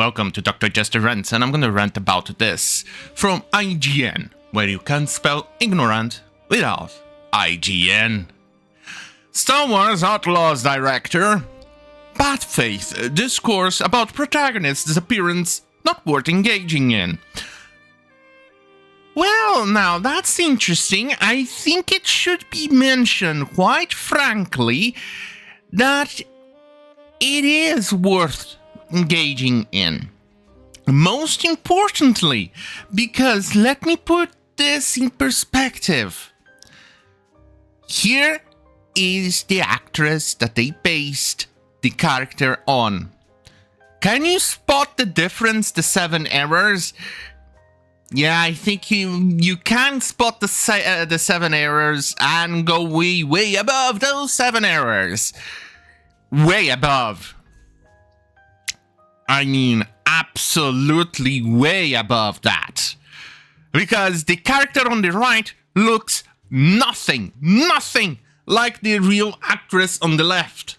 welcome to Dr. Jester Rants, and I'm gonna rant about this from IGN, where you can spell ignorant without IGN. Star Wars Outlaws director, bad faith discourse about protagonist's appearance not worth engaging in. Well, now that's interesting. I think it should be mentioned, quite frankly, that it is worth engaging in. Most importantly, because let me put this in perspective. Here is the actress that they based the character on. Can you spot the difference, the 7 errors? Yeah, I think you can spot the 7 errors and go way above those 7 errors. Way above. I mean, absolutely way above that. Because the character on the right looks nothing like the real actress on the left.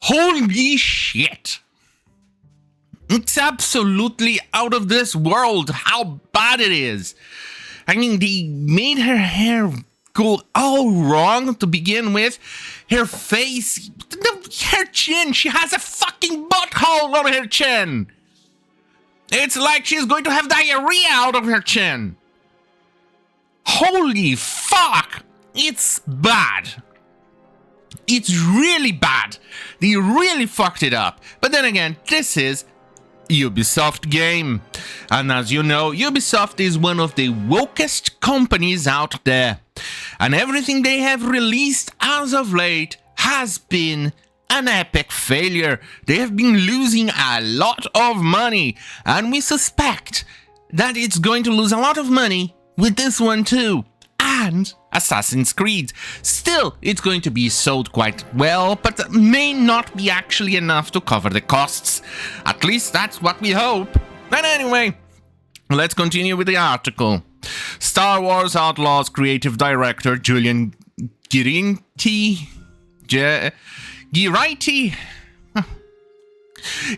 Holy shit. It's absolutely out of this world how bad it is. I mean, they made her hair go all wrong to begin with. Her face, her chin, she has a fucking butthole on her chin. It's like she's going to have diarrhea out of her chin. Holy fuck, it's bad. It's really bad. They really fucked it up. But then again, this is Ubisoft game. And as you know, Ubisoft is one of the wokest companies out there. And everything they have released as of late has been an epic failure. They have been losing a lot of money. And we suspect that it's going to lose a lot of money with this one too. And Assassin's Creed. Still, it's going to be sold quite well, but may not be actually enough to cover the costs. At least that's what we hope. But anyway, let's continue with the article. Star Wars Outlaws creative director Julian Giriti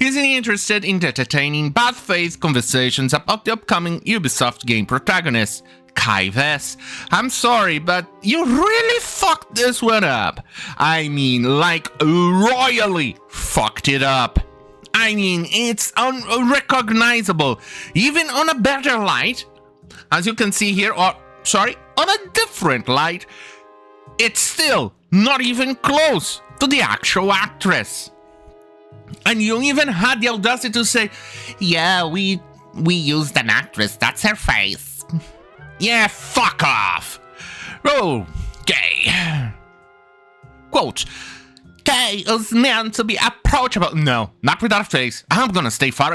isn't interested in entertaining bad faith conversations about the upcoming Ubisoft game protagonist. Kai Vess. I'm sorry, but you really fucked this one up. I mean, like, royally fucked it up. I mean, it's unrecognizable. Even on a better light, as you can see here, on a different light, it's still not even close to the actual actress. And you even had the audacity to say, yeah, we used an actress, that's her face. Yeah, fuck off. Okay. Quote, Kay is meant to be approachable. No, not with her face. I'm gonna stay far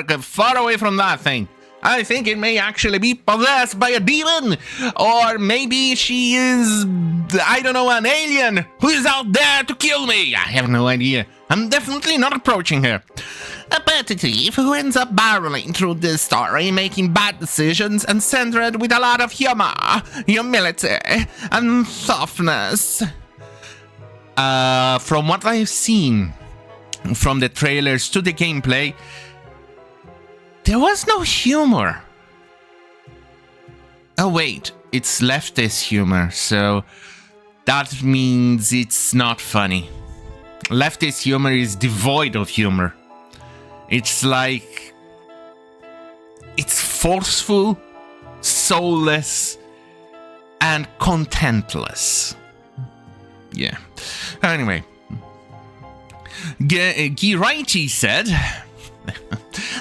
away from that thing. I think it may actually be possessed by a demon. Or maybe she is, I don't know, an alien who is out there to kill me. I have no idea. I'm definitely not approaching her. A petty thief who ends up barreling through this story, making bad decisions and centered with a lot of humor, humility, and softness. From what I've seen, from the trailers to the gameplay, there was no humor. Oh wait, it's leftist humor, so that means it's not funny. Leftist humor is devoid of humor. It's like, it's forceful, soulless, and contentless. Yeah. Anyway, Giriti said,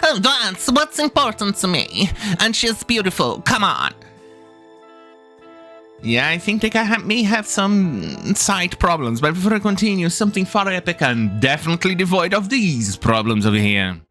oh, that's what's important to me. And she's beautiful, come on. Yeah, I think they may have some side problems, but before I continue, something far epic and definitely devoid of these problems over here.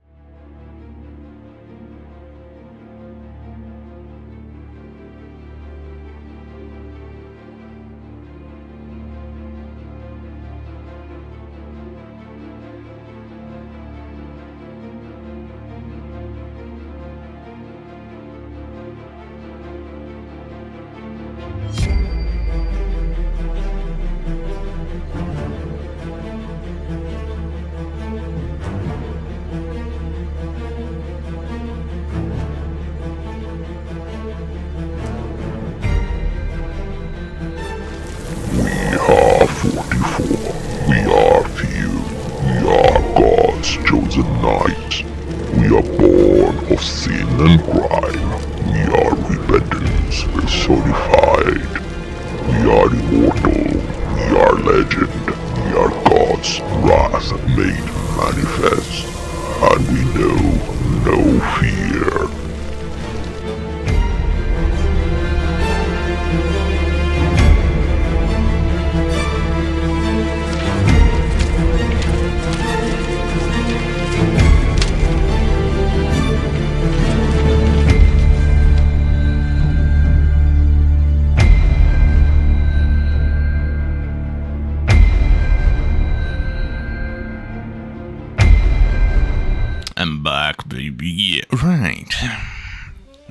fuck, baby. Yeah, right.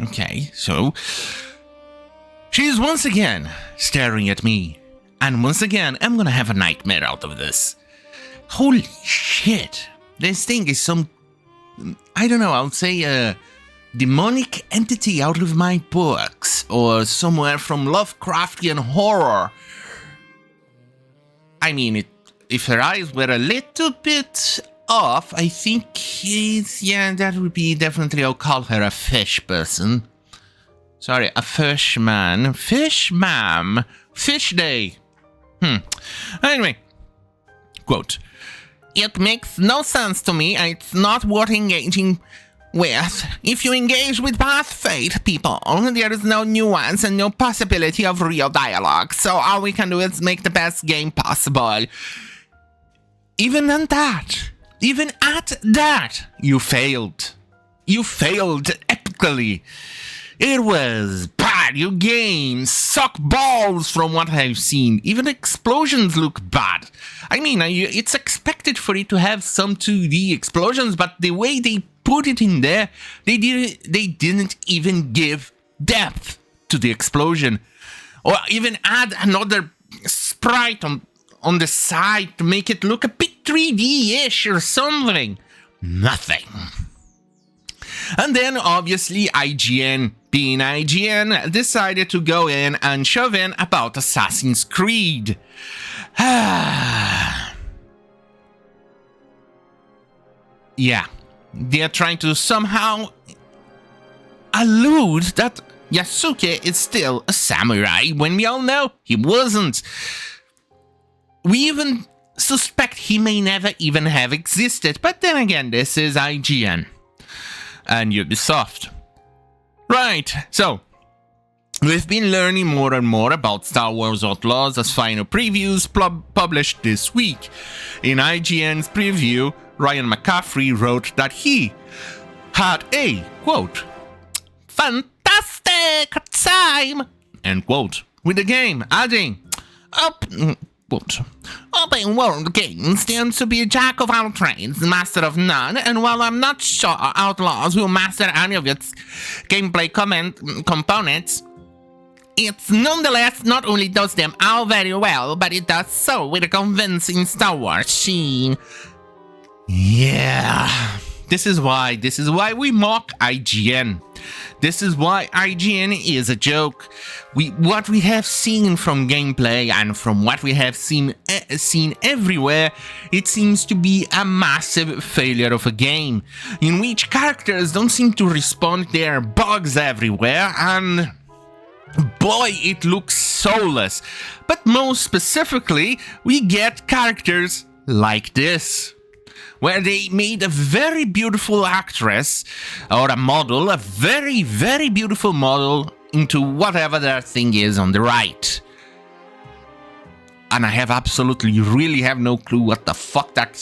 Okay, so she's once again staring at me. And once again, I'm gonna have a nightmare out of this. Holy shit. This thing is some, I don't know, I would say a demonic entity out of my books. Or somewhere from Lovecraftian horror. I mean, if her eyes were a little bit off, I think that would be definitely, I'll call her a fish person. Sorry, a fish man. Fish ma'am. Fish day. Anyway, quote, "It makes no sense to me, and it's not worth engaging with. If you engage with past fate, people, there is no nuance and no possibility of real dialogue, so all we can do is make the best game possible. Even at that, you failed. You failed epically. It was bad. Your game suck balls from what I've seen. Even explosions look bad. I mean, it's expected for it to have some 2D explosions, but the way they put it in there, they didn't even give depth to the explosion. Or even add another sprite on the side to make it look a bit 3D-ish or something. Nothing. And then, obviously, IGN, being IGN, decided to go in and shove in about Assassin's Creed. Yeah. They're trying to somehow allude that Yasuke is still a samurai, when we all know he wasn't. We even suspect he may never even have existed, but then again, this is IGN. And Ubisoft. Right, so we've been learning more and more about Star Wars Outlaws as final previews published this week. In IGN's preview, Ryan McCaffrey wrote that he had a, quote, fantastic time, end quote, with the game, adding, open world games tend to be a jack of all trades, master of none, and while I'm not sure Outlaws will master any of its gameplay components, it nonetheless not only does them all very well, but it does so with a convincing Star Wars sheen. Yeah, this is why we mock IGN. This is why IGN is a joke. What we have seen from gameplay and from what we have seen everywhere, it seems to be a massive failure of a game, in which characters don't seem to respond, there are bugs everywhere, and boy, it looks soulless. But most specifically, we get characters like this, where they made a very beautiful actress, or a model, a very, very beautiful model, into whatever that thing is on the right. And I have really have no clue what the fuck that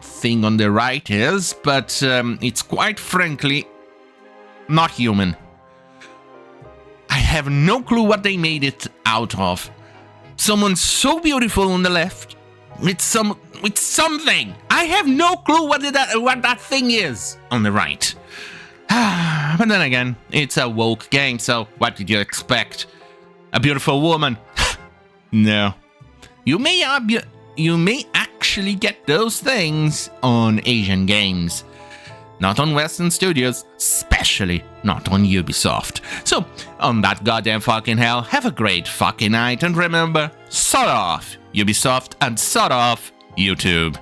thing on the right is, but it's quite frankly not human. I have no clue what they made it out of. Someone so beautiful on the left, with something. I have no clue what that thing is on the right. But then again, it's a woke game, so what did you expect? A beautiful woman? No. You may actually get those things on Asian games. Not on Western studios, especially not on Ubisoft. So, on that goddamn fucking hell, have a great fucking night, and remember, sod off Ubisoft and sod off YouTube.